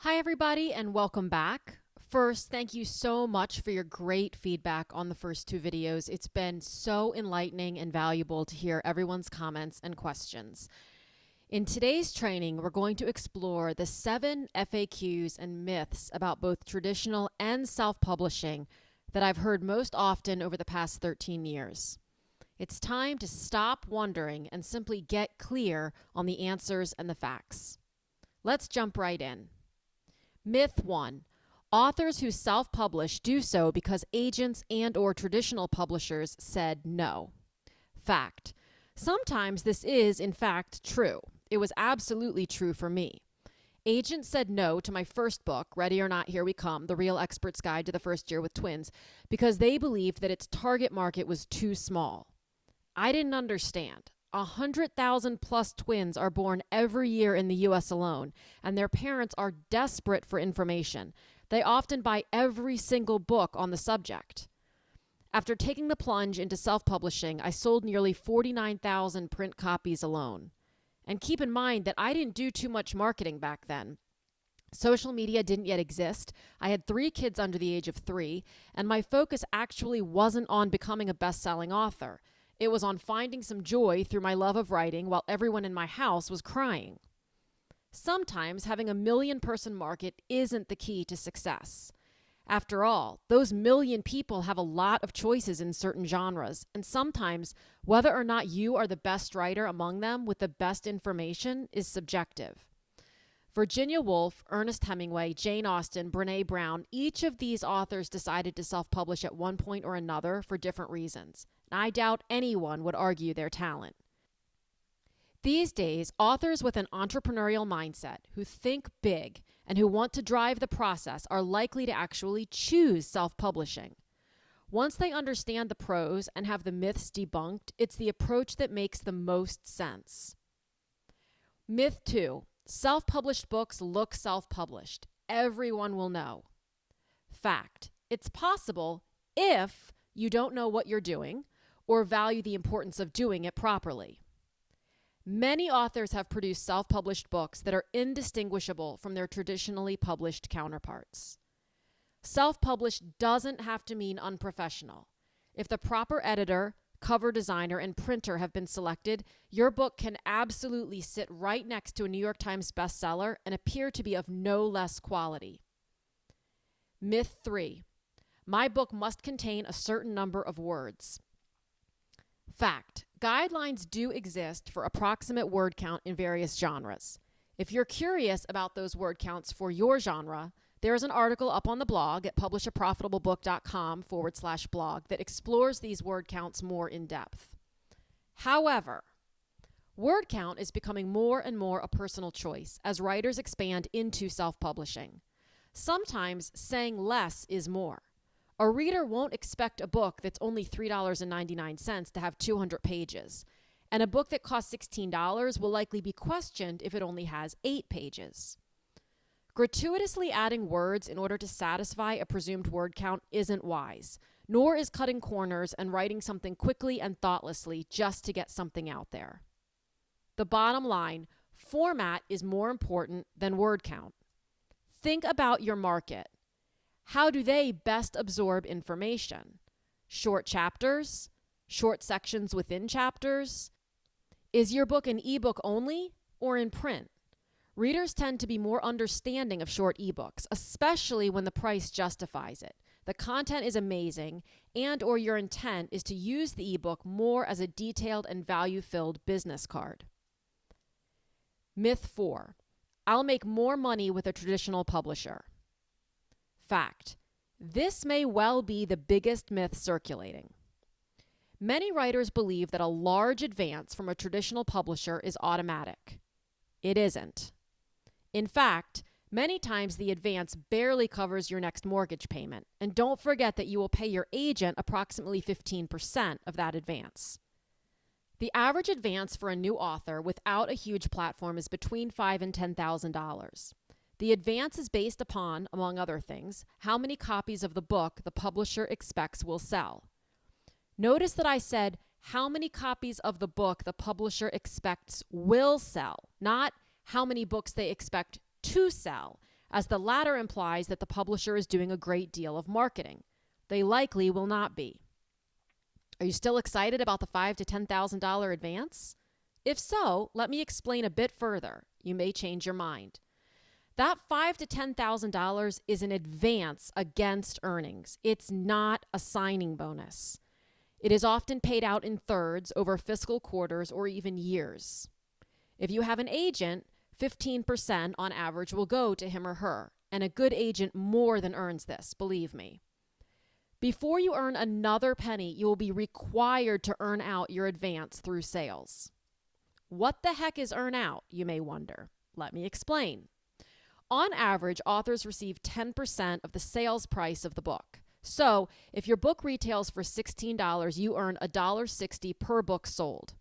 Hi, everybody, and welcome back. First, thank you so much for your great feedback on the first two videos. It's been so enlightening and valuable to hear everyone's comments and questions. In today's training, we're going to explore the 7 FAQs and myths about both traditional and self-publishing that I've heard most often over the past 13 years. It's time to stop wondering and simply get clear on the answers and the facts. Let's jump right in. Myth 1. Authors who self-publish do so because agents and/or traditional publishers said no. Fact. Sometimes this is, in fact, true. It was absolutely true for me. Agents said no to my first book, Ready or Not, Here We Come, The Real Expert's Guide to the First Year with Twins, because they believed that its target market was too small. I didn't understand. 100,000 plus twins are born every year in the U.S. alone, and their parents are desperate for information. They often buy every single book on the subject. After taking the plunge into self-publishing, I sold nearly 49,000 print copies alone. And keep in mind that I didn't do too much marketing back then. Social media didn't yet exist. I had 3 kids under the age of 3, and my focus actually wasn't on becoming a best-selling author. It was on finding some joy through my love of writing while everyone in my house was crying. Sometimes having a million-person market isn't the key to success. After all, those million people have a lot of choices in certain genres, and sometimes whether or not you are the best writer among them with the best information is subjective. Virginia Woolf, Ernest Hemingway, Jane Austen, Brené Brown, each of these authors decided to self-publish at one point or another for different reasons. I doubt anyone would argue their talent. These days, authors with an entrepreneurial mindset who think big and who want to drive the process are likely to actually choose self-publishing. Once they understand the pros and have the myths debunked, it's the approach that makes the most sense. Myth 2. Self-published books look self-published. Everyone will know. Fact. It's possible if you don't know what you're doing or value the importance of doing it properly. Many authors have produced self-published books that are indistinguishable from their traditionally published counterparts. Self-published doesn't have to mean unprofessional. If the proper editor, cover designer, and printer have been selected, your book can absolutely sit right next to a New York Times bestseller and appear to be of no less quality. Myth 3. My book must contain a certain number of words. Fact. Guidelines do exist for approximate word count in various genres. If you're curious about those word counts for your genre, there is an article up on the blog at publishaprofitablebook.com/blog that explores these word counts more in depth. However, word count is becoming more and more a personal choice as writers expand into self-publishing. Sometimes saying less is more. A reader won't expect a book that's only $3.99 to have 200 pages, and a book that costs $16 will likely be questioned if it only has 8 pages. Gratuitously adding words in order to satisfy a presumed word count isn't wise, nor is cutting corners and writing something quickly and thoughtlessly just to get something out there. The bottom line, format is more important than word count. Think about your market. How do they best absorb information? Short chapters? Short sections within chapters? Is your book an ebook only or in print? Readers tend to be more understanding of short ebooks, especially when the price justifies it. The content is amazing, and/or your intent is to use the ebook more as a detailed and value-filled business card. Myth 4. I'll make more money with a traditional publisher. Fact. This may well be the biggest myth circulating. Many writers believe that a large advance from a traditional publisher is automatic. It isn't. In fact, many times the advance barely covers your next mortgage payment, and don't forget that you will pay your agent approximately 15% of that advance. The average advance for a new author without a huge platform is between $5,000 and $10,000. The advance is based upon, among other things, how many copies of the book the publisher expects will sell. Notice that I said how many copies of the book the publisher expects will sell, not how many books they expect to sell, as the latter implies that the publisher is doing a great deal of marketing. They likely will not be. Are you still excited about the $5,000 to $10,000 advance? If so, let me explain a bit further. You may change your mind. That $5,000 to $10,000 is an advance against earnings. It's not a signing bonus. It is often paid out in thirds over fiscal quarters or even years. If you have an agent, 15% on average will go to him or her, and a good agent more than earns this, believe me. Before you earn another penny, you will be required to earn out your advance through sales. What the heck is earn out, you may wonder? Let me explain. On average, authors receive 10% of the sales price of the book. So if your book retails for $16, you earn $1.60 per book sold.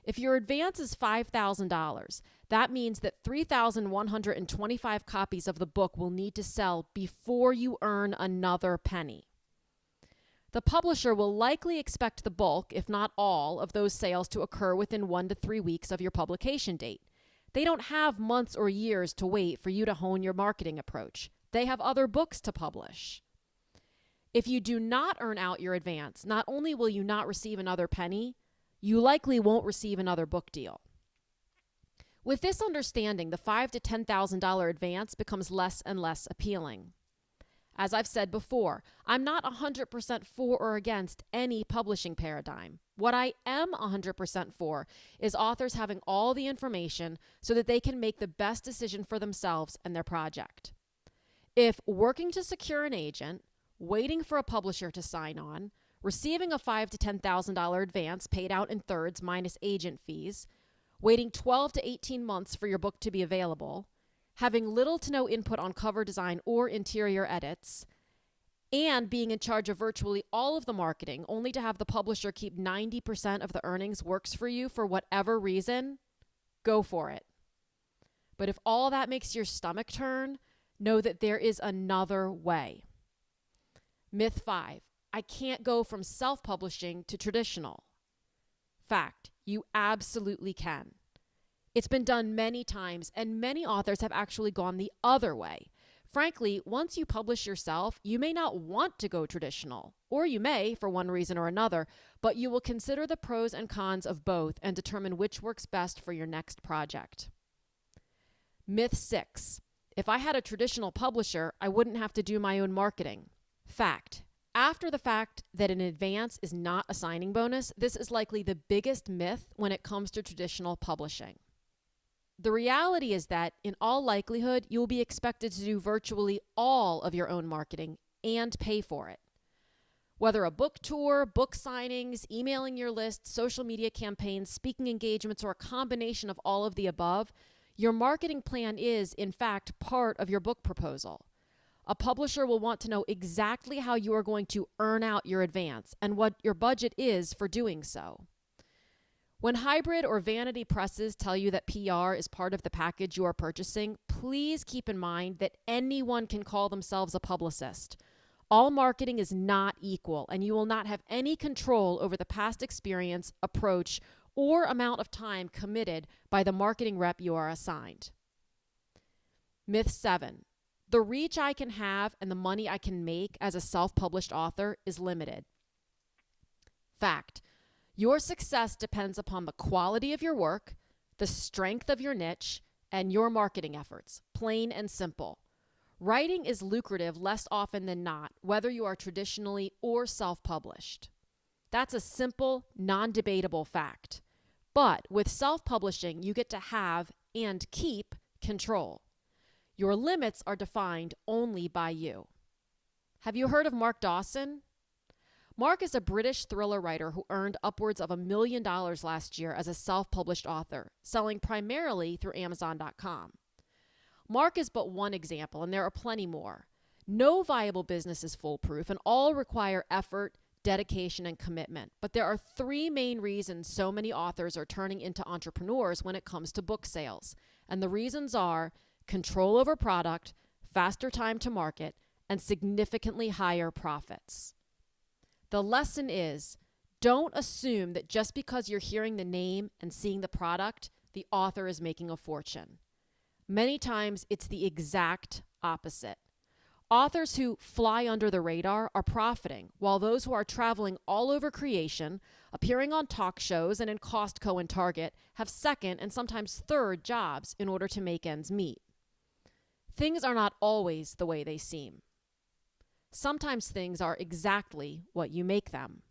If your advance is $5,000, that means that 3,125 copies of the book will need to sell before you earn another penny. The publisher will likely expect the bulk, if not all, of those sales to occur within 1 to 3 weeks of your publication date. They don't have months or years to wait for you to hone your marketing approach. They have other books to publish. If you do not earn out your advance, not only will you not receive another penny, you likely won't receive another book deal. With this understanding, the $5,000 to $10,000 advance becomes less and less appealing. As I've said before, I'm not 100% for or against any publishing paradigm. What I am 100% for is authors having all the information so that they can make the best decision for themselves and their project. If working to secure an agent, waiting for a publisher to sign on, receiving a $5,000 to $10,000 advance paid out in thirds minus agent fees, waiting 12 to 18 months for your book to be available, having little to no input on cover design or interior edits, and being in charge of virtually all of the marketing, only to have the publisher keep 90% of the earnings works for you for whatever reason, go for it. But if all that makes your stomach turn, know that there is another way. Myth 5, I can't go from self-publishing to traditional. Fact, you absolutely can. It's been done many times, and many authors have actually gone the other way. Frankly, once you publish yourself, you may not want to go traditional, or you may for one reason or another, but you will consider the pros and cons of both and determine which works best for your next project. Myth 6, if I had a traditional publisher, I wouldn't have to do my own marketing. Fact, after the fact that an advance is not a signing bonus, this is likely the biggest myth when it comes to traditional publishing. The reality is that, in all likelihood, you will be expected to do virtually all of your own marketing and pay for it. Whether a book tour, book signings, emailing your list, social media campaigns, speaking engagements, or a combination of all of the above, your marketing plan is, in fact, part of your book proposal. A publisher will want to know exactly how you are going to earn out your advance and what your budget is for doing so. When hybrid or vanity presses tell you that PR is part of the package you are purchasing, please keep in mind that anyone can call themselves a publicist. All marketing is not equal, and you will not have any control over the past experience, approach, or amount of time committed by the marketing rep you are assigned. Myth 7. The reach I can have and the money I can make as a self-published author is limited. Fact. Your success depends upon the quality of your work, the strength of your niche, and your marketing efforts, plain and simple. Writing is lucrative less often than not, whether you are traditionally or self-published. That's a simple, non-debatable fact. But with self-publishing, you get to have and keep control. Your limits are defined only by you. Have you heard of Mark Dawson? Mark is a British thriller writer who earned upwards of $1 million last year as a self-published author, selling primarily through Amazon.com. Mark is but one example, and there are plenty more. No viable business is foolproof, and all require effort, dedication, and commitment. But there are 3 main reasons so many authors are turning into entrepreneurs when it comes to book sales. And the reasons are control over product, faster time to market, and significantly higher profits. The lesson is, don't assume that just because you're hearing the name and seeing the product, the author is making a fortune. Many times it's the exact opposite. Authors who fly under the radar are profiting, while those who are traveling all over creation, appearing on talk shows and in Costco and Target, have second and sometimes third jobs in order to make ends meet. Things are not always the way they seem. Sometimes things are exactly what you make them.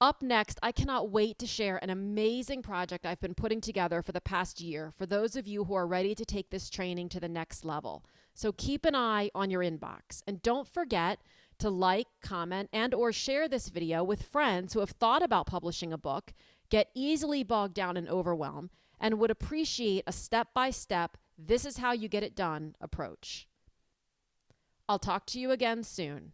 Up next, I cannot wait to share an amazing project I've been putting together for the past year for those of you who are ready to take this training to the next level. So keep an eye on your inbox, and don't forget to like, comment, and or share this video with friends who have thought about publishing a book, get easily bogged down in overwhelm, and would appreciate a step-by-step, this is how you get it done approach. I'll talk to you again soon.